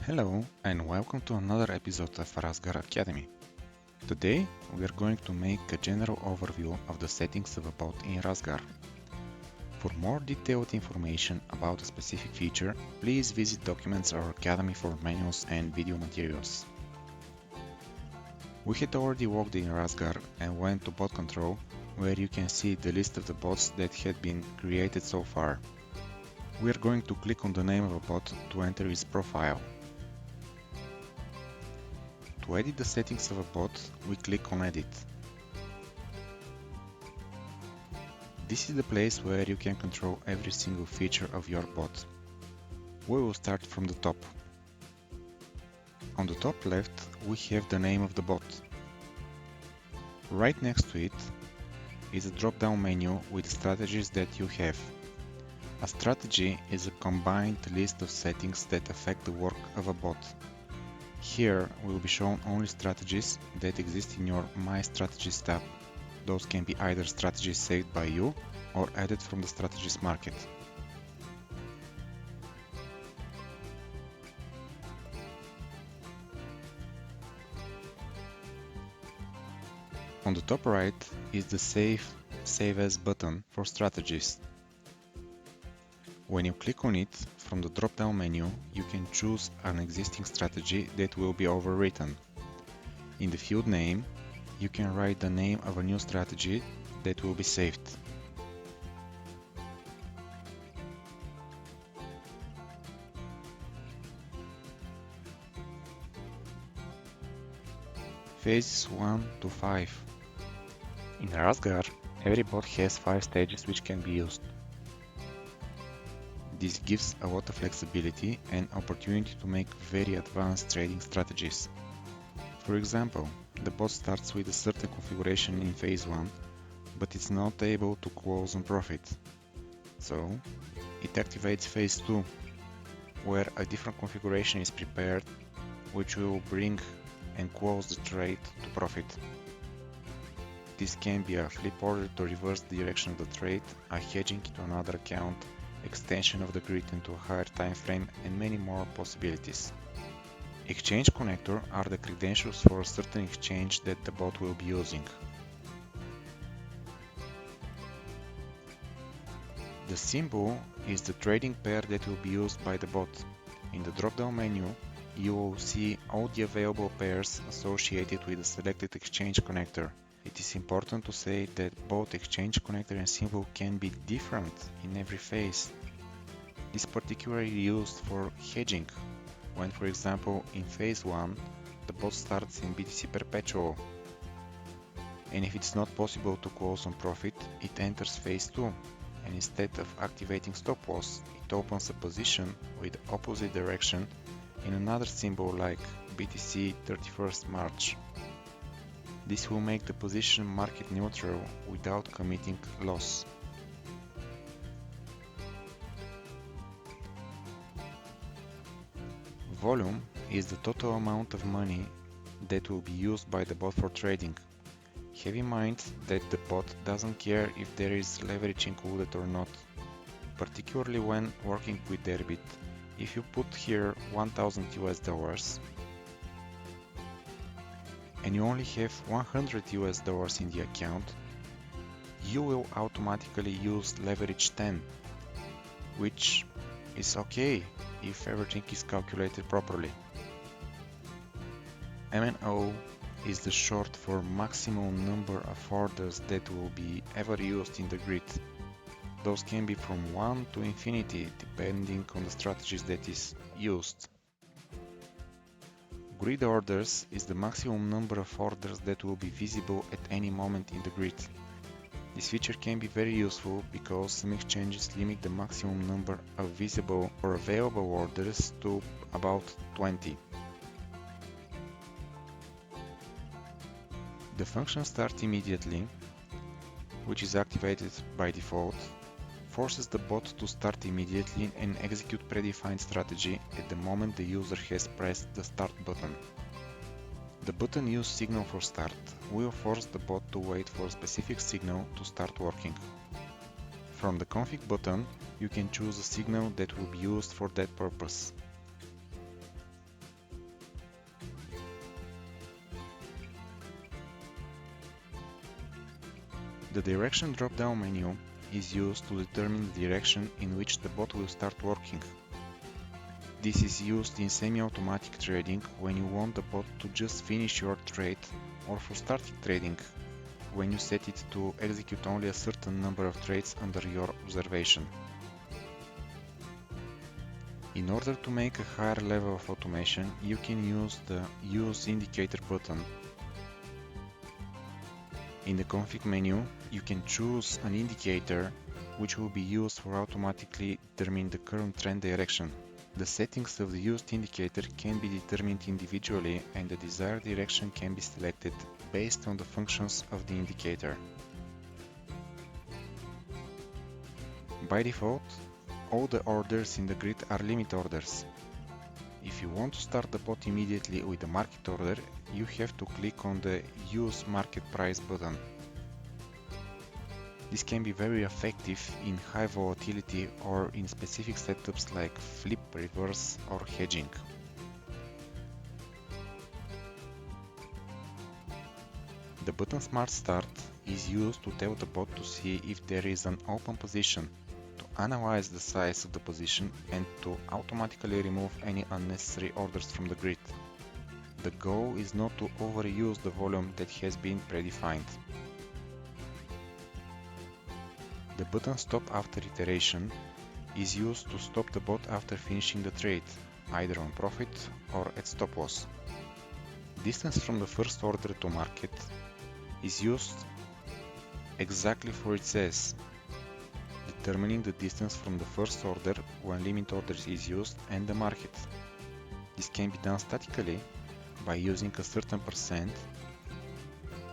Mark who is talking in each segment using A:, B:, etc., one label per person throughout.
A: Hello and welcome to another episode of RazgAR Academy. Today we are going to make a general overview of the settings of a bot in RazgAR. For more detailed information about a specific feature, please visit Documents or Academy for manuals and video materials. We had already worked in RazgAR and went to bot control, where you can see the list of the bots that had been created so far. We are going to click on the name of a bot to enter his profile. To edit the settings of a bot, we click on Edit. This is the place where you can control every single feature of your bot. We will start from the top. On the top left, we have the name of the bot. Right next to it is a drop-down menu with the strategies that you have. A strategy is a combined list of settings that affect the work of a bot. Here will be shown only strategies that exist in your My Strategies tab. Those can be either strategies saved by you or added from the strategies market. On the top right is the Save As button for strategies. When you click on it, from the drop-down menu, you can choose an existing strategy that will be overwritten. In the field name, you can write the name of a new strategy that will be saved. Phases 1 to 5. In RazgAR, every bot has 5 stages which can be used. This gives a lot of flexibility and opportunity to make very advanced trading strategies. For example, the bot starts with a certain configuration in phase 1, but it's not able to close on profit. So, it activates phase 2, where a different configuration is prepared, which will bring and close the trade to profit. This can be a flip order to reverse the direction of the trade, a hedging into another account, extension of the grid into a higher time frame, and many more possibilities. Exchange connector are the credentials for a certain exchange that the bot will be using. The symbol is the trading pair that will be used by the bot. In the drop-down menu, you will see all the available pairs associated with the selected exchange connector. It is important to say that both exchange connector and symbol can be different in every phase. This is particularly used for hedging, when for example in phase 1 the bot starts in BTC perpetual, and if it's not possible to close on profit, it enters phase 2, and instead of activating stop loss, it opens a position with opposite direction in another symbol like BTC 31st March. This will make the position market neutral without committing loss. Volume is the total amount of money that will be used by the bot for trading. Have in mind that the bot doesn't care if there is leverage included or not. Particularly when working with Derbit, if you put here $1,000 and you only have $100 in the account, you will automatically use leverage 10, which is okay if everything is calculated properly. MNO is the short for maximum number of orders that will be ever used in the grid. Those can be from 1 to infinity depending on the strategies that is used. Grid orders is the maximum number of orders that will be visible at any moment in the grid. This feature can be very useful because some exchanges limit the maximum number of visible or available orders to about 20. The function Start Immediately, which is activated by default, forces the bot to start immediately and execute predefined strategy at the moment the user has pressed the Start button. The button Use Signal for Start will force the bot to wait for a specific signal to start working. From the Config button, you can choose a signal that will be used for that purpose. The direction drop-down menu is used to determine the direction in which the bot will start working. This is used in semi-automatic trading when you want the bot to just finish your trade, or for static trading when you set it to execute only a certain number of trades under your observation. In order to make a higher level of automation, you can use the Use Indicator button. In the config menu, you can choose an indicator which will be used for automatically determining the current trend direction. The settings of the used indicator can be determined individually, and the desired direction can be selected based on the functions of the indicator. By default, all the orders in the grid are limit orders. If you want to start the bot immediately with a market order, you have to click on the Use Market Price button. This can be very effective in high volatility or in specific setups like flip, reverse, or hedging. The button Smart Start is used to tell the bot to see if there is an open position, to analyze the size of the position, and to automatically remove any unnecessary orders from the grid. The goal is not to overuse the volume that has been predefined. The button Stop After Iteration is used to stop the bot after finishing the trade, either on profit or at stop loss. Distance from the first order to market is used exactly for it says, determining the distance from the first order when limit orders is used and the market. This can be done statically by using a certain percent,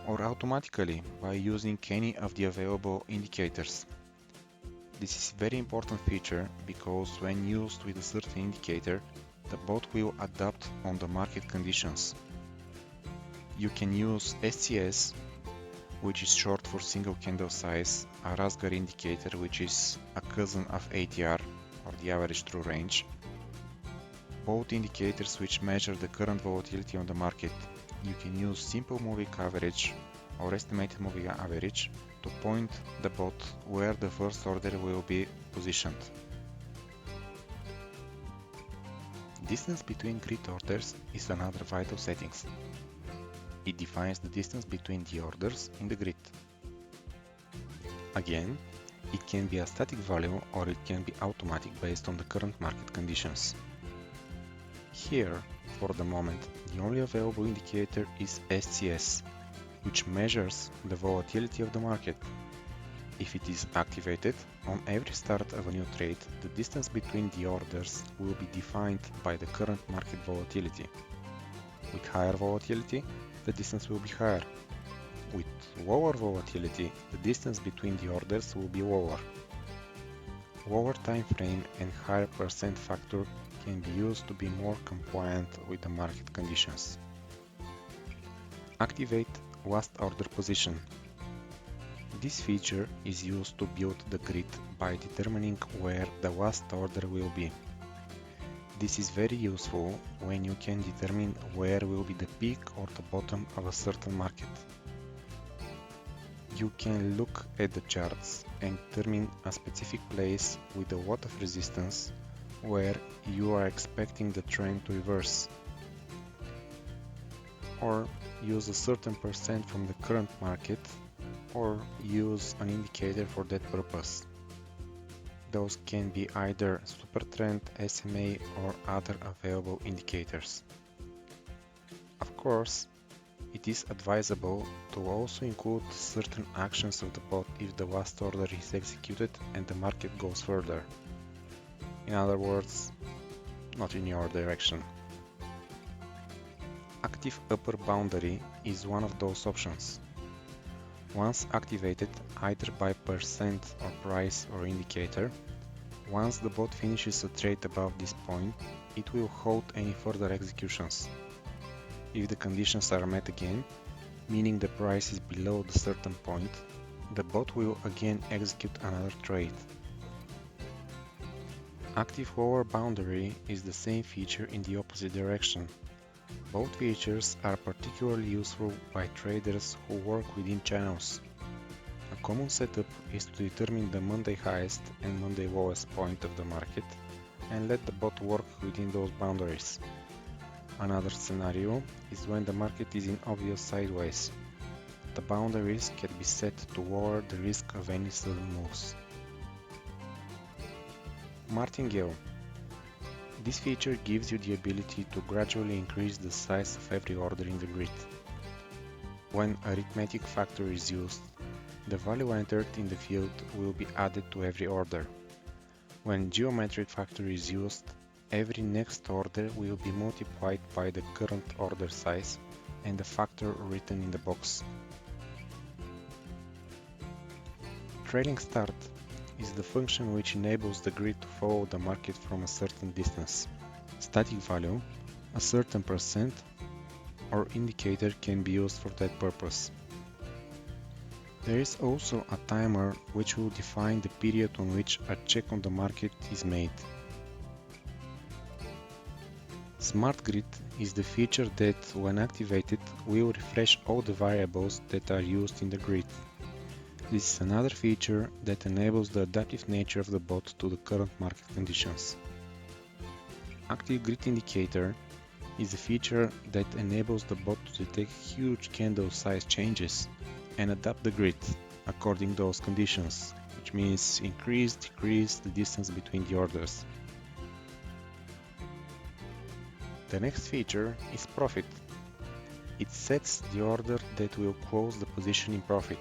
A: or automatically by using any of the available indicators. This is a very important feature because when used with a certain indicator, the bot will adapt on the market conditions. You can use SCS, which is short for single candle size, a RazgAR indicator, which is a cousin of ATR, or the average true range, both indicators which measure the current volatility on the market. You can use simple moving average or estimated moving average to point the bot where the first order will be positioned. Distance between grid orders is another vital settings. It defines the distance between the orders in the grid. Again, it can be a static value or it can be automatic based on the current market conditions. Here, for the moment, the only available indicator is SCS, which measures the volatility of the market. If it is activated, on every start of a new trade, the distance between the orders will be defined by the current market volatility. With higher volatility, the distance will be higher. With lower volatility, the distance between the orders will be lower. Lower time frame and higher percent factor can be used to be more compliant with the market conditions. Activate Last Order Position. This feature is used to build the grid by determining where the last order will be. This is very useful when you can determine where will be the peak or the bottom of a certain market. You can look at the charts and determine a specific place with a lot of resistance where you are expecting the trend to reverse, or use a certain percent from the current market, or use an indicator for that purpose. Those can be either Supertrend, SMA, or other available indicators. Of course, it is advisable to also include certain actions of the bot if the last order is executed and the market goes further. In other words, not in your direction. Active Upper Boundary is one of those options. Once activated either by percent or price or indicator, once the bot finishes a trade above this point, it will halt any further executions. If the conditions are met again, meaning the price is below the certain point, the bot will again execute another trade. Active Lower Boundary is the same feature in the opposite direction. Both features are particularly useful by traders who work within channels. A common setup is to determine the Monday highest and Monday lowest point of the market and let the bot work within those boundaries. Another scenario is when the market is in obvious sideways. The boundaries can be set to lower the risk of any sudden moves. Martingale. This feature gives you the ability to gradually increase the size of every order in the grid. When arithmetic factor is used, the value entered in the field will be added to every order. When geometric factor is used, every next order will be multiplied by the current order size and the factor written in the box. Trailing start is the function which enables the grid to follow the market from a certain distance. Static value, a certain percent, or indicator can be used for that purpose. There is also a timer which will define the period on which a check on the market is made. Smart Grid is the feature that, when activated, will refresh all the variables that are used in the grid. This is another feature that enables the adaptive nature of the bot to the current market conditions. Active Grid Indicator is a feature that enables the bot to detect huge candle size changes and adapt the grid according to those conditions, which means increase, decrease the distance between the orders. The next feature is Profit. It sets the order that will close the position in profit.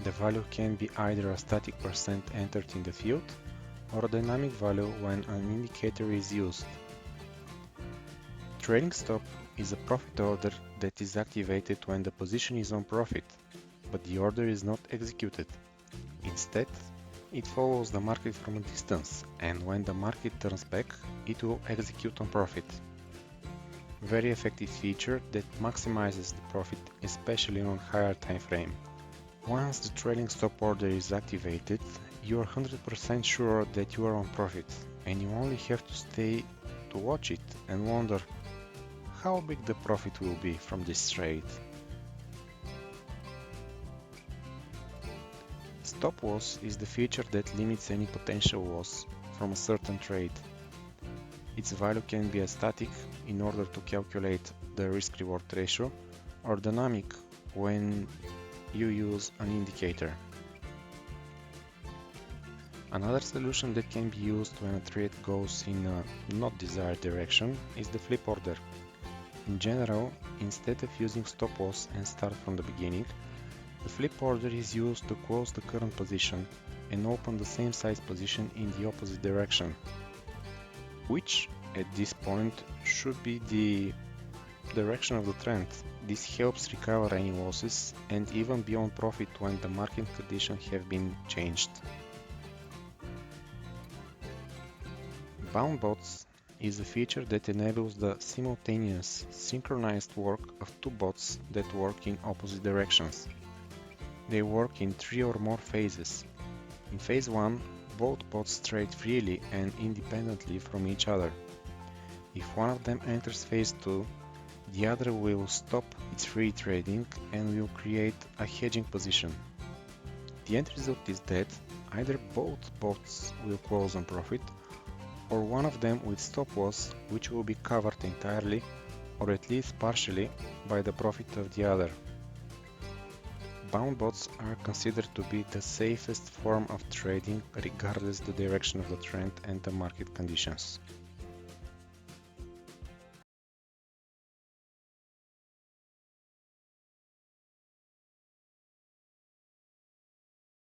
A: The value can be either a static percent entered in the field or a dynamic value when an indicator is used. Trailing stop is a profit order that is activated when the position is on profit, but the order is not executed. Instead, it follows the market from a distance, and when the market turns back, it will execute on profit. Very effective feature that maximizes the profit, especially on higher time frame. Once the trailing stop order is activated, you are 100% sure that you are on profit, and you only have to stay to watch it and wonder how big the profit will be from this trade. Stop loss is the feature that limits any potential loss from a certain trade. Its value can be a static in order to calculate the risk-reward ratio, or dynamic when you use an indicator. Another solution that can be used when a trade goes in a not desired direction is the flip order. In general, instead of using stop loss and start from the beginning, the flip order is used to close the current position and open the same size position in the opposite direction, which at this point should be the direction of the trend. This helps recover any losses and even be on profit when the market conditions have been changed. Bound bots is a feature that enables the simultaneous, synchronized work of two bots that work in opposite directions. They work in 3 or more phases. In phase 1, both bots trade freely and independently from each other. If one of them enters phase 2, the other will stop its free trading and will create a hedging position. The end result is that either both bots will close on profit, or one of them with stop loss, which will be covered entirely or at least partially by the profit of the other. Bound bots are considered to be the safest form of trading regardless the direction of the trend and the market conditions.